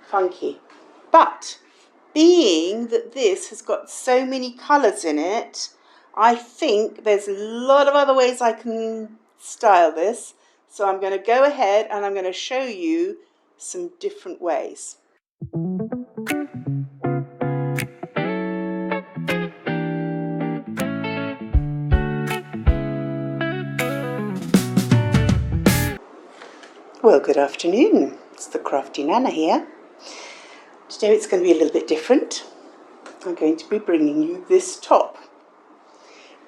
funky. But being that this has got so many colours in it, I think there's a lot of other ways I can style this. So I'm going to go ahead and I'm going to show you some different ways. Well, good afternoon. It's the Crafty Nana here. Today it's going to be a little bit different. I'm going to be bringing you this top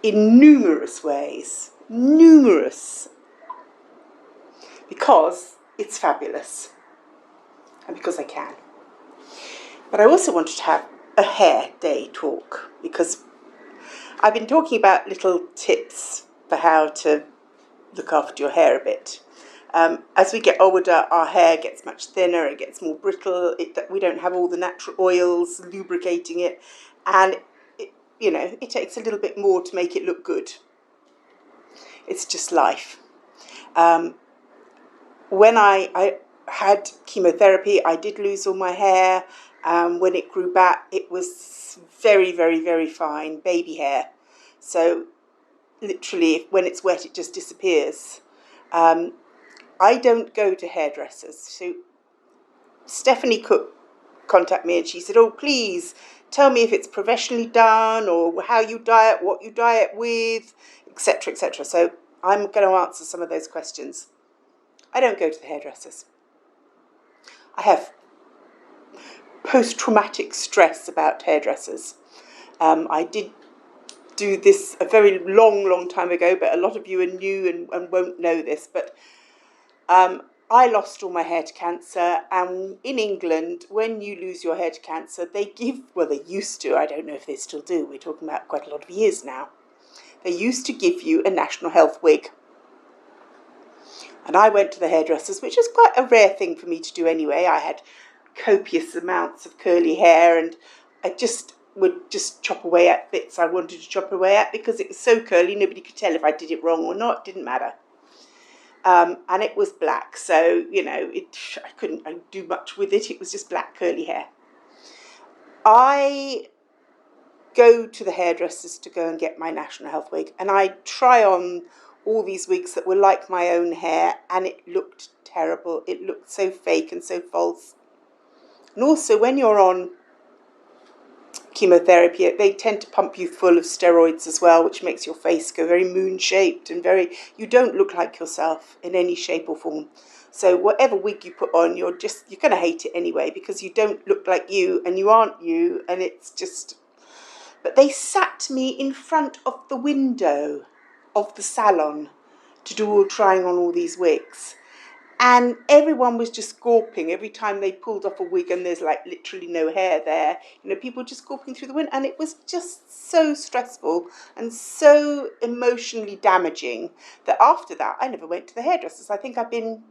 in numerous ways. Numerous. Because it's fabulous. And because I can. But I also wanted to have a hair day talk, because I've been talking about little tips for how to look after your hair a bit. As we get older, our hair gets much thinner, it gets more brittle, we don't have all the natural oils lubricating it, and it takes a little bit more to make it look good. It's just life. When I had chemotherapy, I did lose all my hair. When it grew back, it was very, very, very fine, baby hair. So literally, when it's wet, it just disappears. I don't go to hairdressers. So Stephanie Cook contacted me and she said, oh, please tell me if it's professionally done or how you dye it, what you dye it with, etc., etc. So I'm going to answer some of those questions. I don't go to the hairdressers. I have post-traumatic stress about hairdressers. I did do this a very long time ago, but a lot of you are new and won't know this, but I lost all my hair to cancer, and in England, when you lose your hair to cancer, they used to, I don't know if they still do, we're talking about quite a lot of years now, they used to give you a national health wig. And I went to the hairdressers, which is quite a rare thing for me to do anyway. I had copious amounts of curly hair, and I would just chop away at bits I wanted to chop away at, because it was so curly, nobody could tell if I did it wrong or not, it didn't matter. And it was black, so, I couldn't do much with it. It was just black curly hair. I go to the hairdressers to go and get my national health wig, and I try on all these wigs that were like my own hair, and it looked terrible. It looked so fake and so false. And also, when you're on chemotherapy, they tend to pump you full of steroids as well, which makes your face go very moon-shaped and you don't look like yourself in any shape or form. So whatever wig you put on, you're going to hate it anyway, because you don't look like you and you aren't you, and it's just... But they sat me in front of the window of the salon to do trying on all these wigs. And everyone was just gawping every time they pulled off a wig and there's like literally no hair there. People just gawping through the window. And it was just so stressful and so emotionally damaging that after that, I never went to the hairdressers. I think I've been,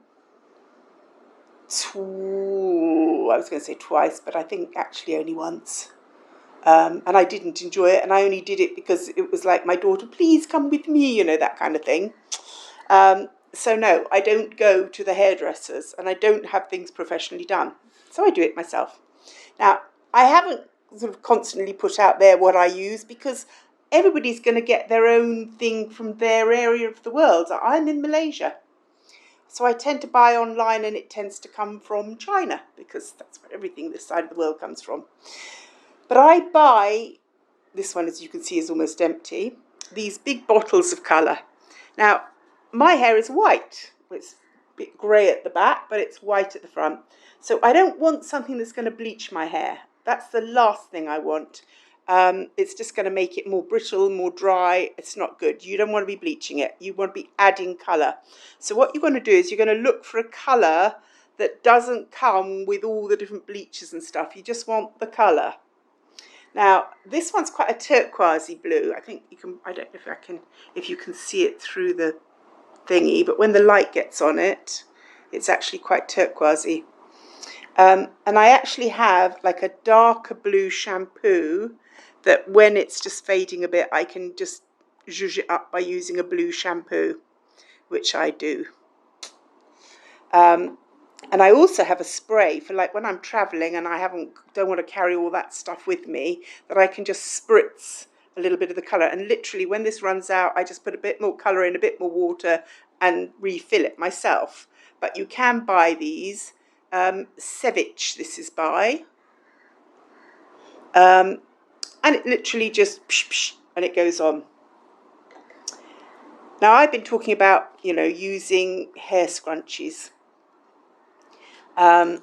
I was going to say twice, but I think actually only once. And I didn't enjoy it. And I only did it because it was like my daughter, please come with me, that kind of thing. So no, I don't go to the hairdressers, and I don't have things professionally done. So I do it myself. Now, I haven't sort of constantly put out there what I use, because everybody's going to get their own thing from their area of the world. I'm in Malaysia. So I tend to buy online, and it tends to come from China, because that's where everything this side of the world comes from. But I buy, this one as you can see is almost empty, these big bottles of colour. Now, my hair is white. It's a bit grey at the back, but it's white at the front. So I don't want something that's going to bleach my hair. That's the last thing I want. It's just going to make it more brittle, more dry. It's not good. You don't want to be bleaching it. You want to be adding colour. So what you're going to do is you're going to look for a colour that doesn't come with all the different bleaches and stuff. You just want the colour. Now, this one's quite a turquoisey blue. I think you can, I don't know if you can see it through the thingy, but when the light gets on it, it's actually quite turquoisey. And I actually have like a darker blue shampoo that when it's just fading a bit, I can just zhuzh it up by using a blue shampoo, which I do. And I also have a spray for like when I'm traveling and I don't want to carry all that stuff with me, that I can just spritz a little bit of the colour. And literally when this runs out, I just put a bit more colour in, a bit more water and refill it myself. But you can buy these. Ceviche, this is by. And it literally just psh, psh, and it goes on. Now I've been talking about, you know, using hair scrunchies. So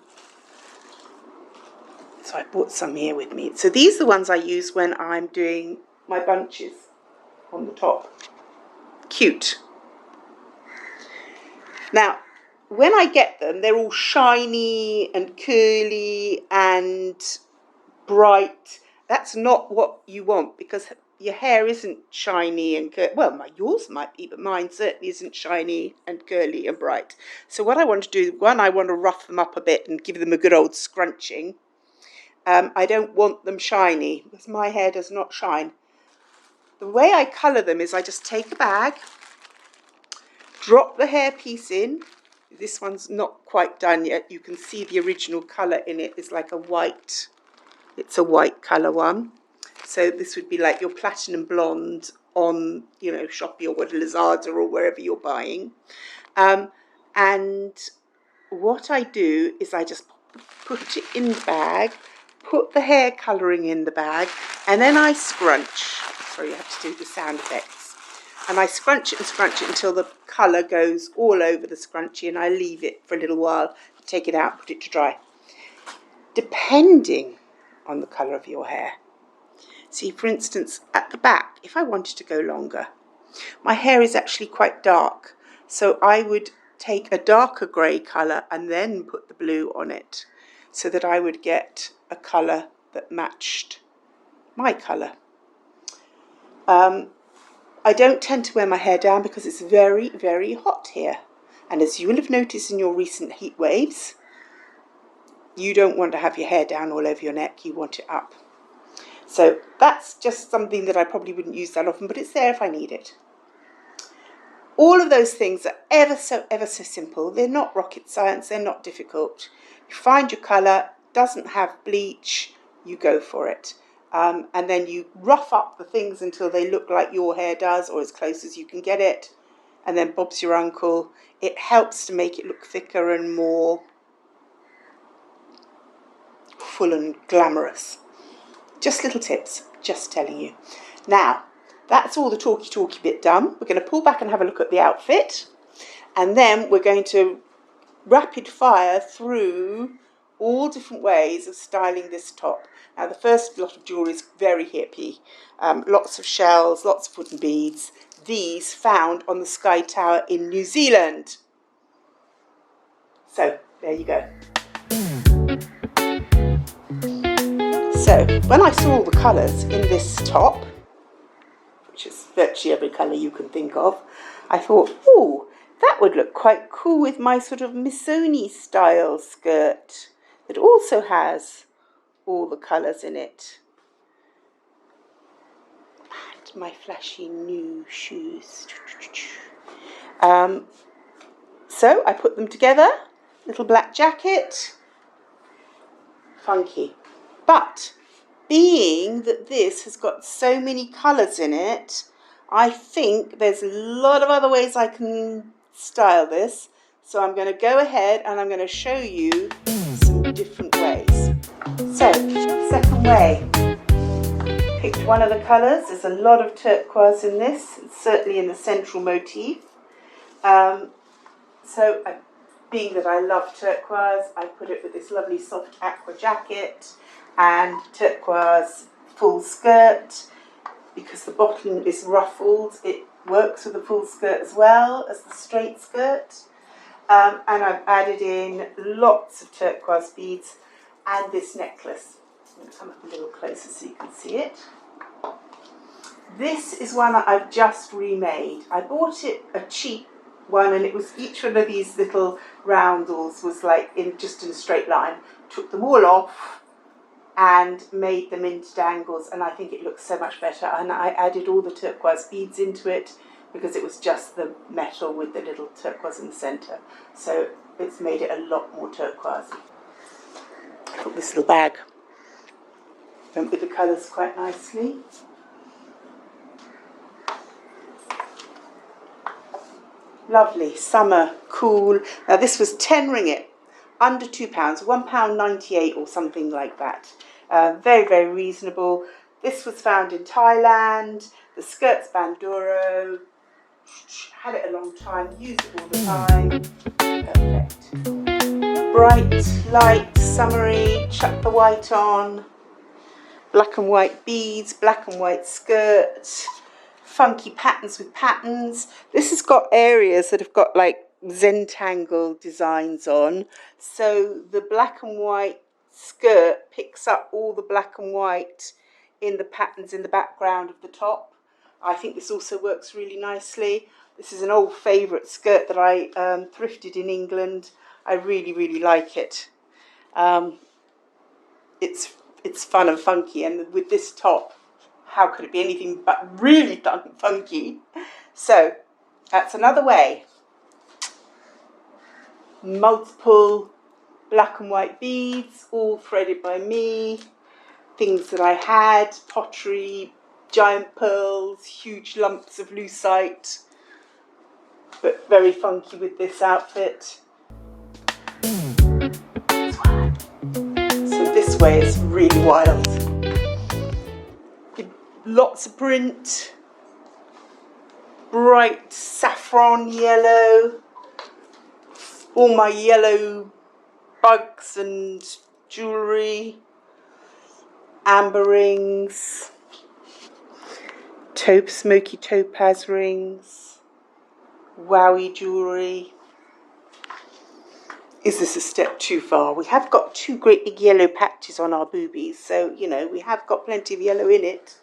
I brought some here with me. So these are the ones I use when I'm doing my bunches on the top. Cute. Now, when I get them, they're all shiny and curly and bright. That's not what you want, because your hair isn't shiny and curly. Well, yours might be, but mine certainly isn't shiny and curly and bright. So what I want to do, one, I want to rough them up a bit and give them a good old scrunching. I don't want them shiny because my hair does not shine. The way I colour them is I just take a bag, drop the hair piece in. This one's not quite done yet. You can see the original colour in it is like a white. It's a white colour one. So this would be like your platinum blonde on, you know, Shopee or what, Lazada or wherever you're buying. And what I do is I just put it in the bag, put the hair colouring in the bag, and then I scrunch. Sorry, you have to do the sound effects. And I scrunch it until the colour goes all over the scrunchie, and I leave it for a little while, take it out, put it to dry. Depending on the colour of your hair. See, for instance, at the back, if I wanted to go longer, my hair is actually quite dark, so I would take a darker grey colour and then put the blue on it, so that I would get a colour that matched my colour. I don't tend to wear my hair down because it's very, very hot here. And as you will have noticed in your recent heat waves, you don't want to have your hair down all over your neck, you want it up. So that's just something that I probably wouldn't use that often, but it's there if I need it. All of those things are ever so simple. They're not rocket science, they're not difficult. You find your colour, doesn't have bleach, you go for it. And then you rough up the things until they look like your hair does, or as close as you can get it. And then Bob's your uncle. It helps to make it look thicker and more full and glamorous. Just little tips, just telling you. Now, that's all the talky bit done. We're going to pull back and have a look at the outfit. And then we're going to rapid fire through all different ways of styling this top. Now, the first lot of jewellery is very hippie. Lots of shells, lots of wooden beads. These found on the Sky Tower in New Zealand. So, there you go. So, when I saw all the colours in this top, which is virtually every colour you can think of, I thought, ooh, that would look quite cool with my sort of Missoni style skirt that also has all the colours in it. And my flashy new shoes. So I put them together, little black jacket, funky. But being that this has got so many colours in it, I think there's a lot of other ways I can style this. So I'm going to go ahead and I'm going to show you some different ways. So, second way. Picked one of the colours. There's a lot of turquoise in this. It's certainly in the central motif. Being that I love turquoise, I put it with this lovely soft aqua jacket and turquoise full skirt. Because the bottom is ruffled, it works with the full skirt as well as the straight skirt. And I've added in lots of turquoise beads and this necklace. I'm going to come up a little closer so you can see it. This is one that I've just remade. I bought it a cheap one, and it was each one of these little roundels was like just in a straight line. Took them all off and made them into dangles, and I think it looks so much better. And I added all the turquoise beads into it because it was just the metal with the little turquoise in the centre. So it's made it a lot more turquoise. I thought this little bag went with the colours quite nicely. Lovely, summer, cool. Now this was 10 ringgit, under £2, £1.98 or something like that. Very, very reasonable. This was found in Thailand. The skirt's Banduro. Had it a long time, used it all the time. Perfect. Bright, light, summery, chuck the white on. Black and white beads, black and white skirt. Funky patterns with patterns. This has got areas that have got like Zentangle designs on. So the black and white skirt picks up all the black and white in the patterns in the background of the top. I think this also works really nicely. This is an old favourite skirt that I thrifted in England. I really, really like it. It's fun and funky, and with this top, how could it be anything but really funky? So that's another way. Multiple black and white beads, all threaded by me. Things that I had, pottery, giant pearls, huge lumps of lucite, but very funky with this outfit. So this way is really wild. Lots of print, bright saffron yellow, all my yellow bugs and jewellery, amber rings, smoky topaz rings, wowie jewellery. Is this a step too far? We have got two great big yellow patches on our boobies, so, you know, we have got plenty of yellow in it.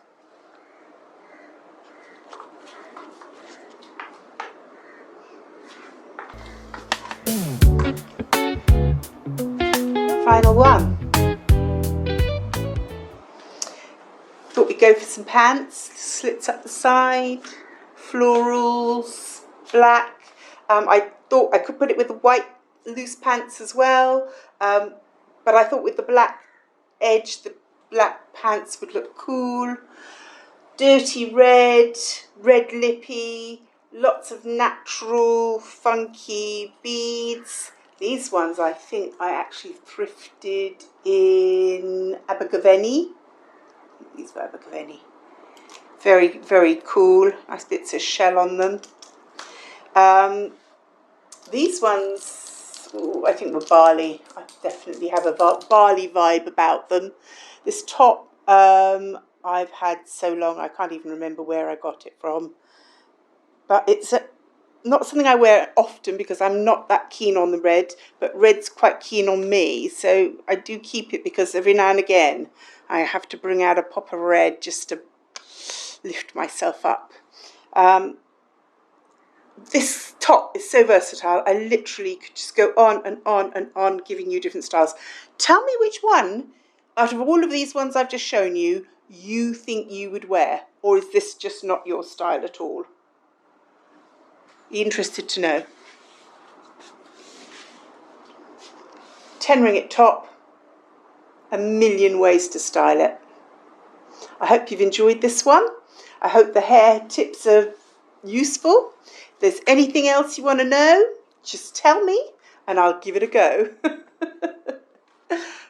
Final one. Thought we'd go for some pants, slits up the side, florals, black. I thought I could put it with the white loose pants as well, but I thought with the black edge, the black pants would look cool. Dirty red, red lippy, lots of natural, funky beads. These ones I think I actually thrifted in Abergavenny. These were Abergavenny. Very, very cool. Nice bits of shell on them. These ones, I think were Bali. I definitely have a Bali vibe about them. This top I've had so long I can't even remember where I got it from. But it's not something I wear often because I'm not that keen on the red, but red's quite keen on me. So I do keep it because every now and again I have to bring out a pop of red just to lift myself up. This top is so versatile. I literally could just go on and on and on giving you different styles. Tell me which one out of all of these ones I've just shown you, you think you would wear, or is this just not your style at all? Interested to know. 10 ringgit top, a million ways to style it. I hope you've enjoyed this one. I hope the hair tips are useful. If there's anything else you want to know, just tell me and I'll give it a go.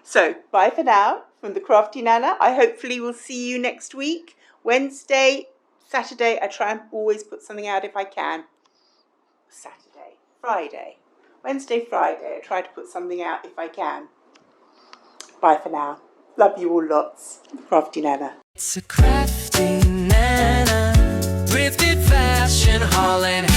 So, bye for now from the Crafty Nana. I hopefully will see you next week. Wednesday, Saturday, I try and always put something out if I can. Saturday, Friday, Wednesday, Friday, I try to put something out if I can. Bye for now. Love you all lots. Crafty Nana. It's a crafty Nana, thrifted fashion haul and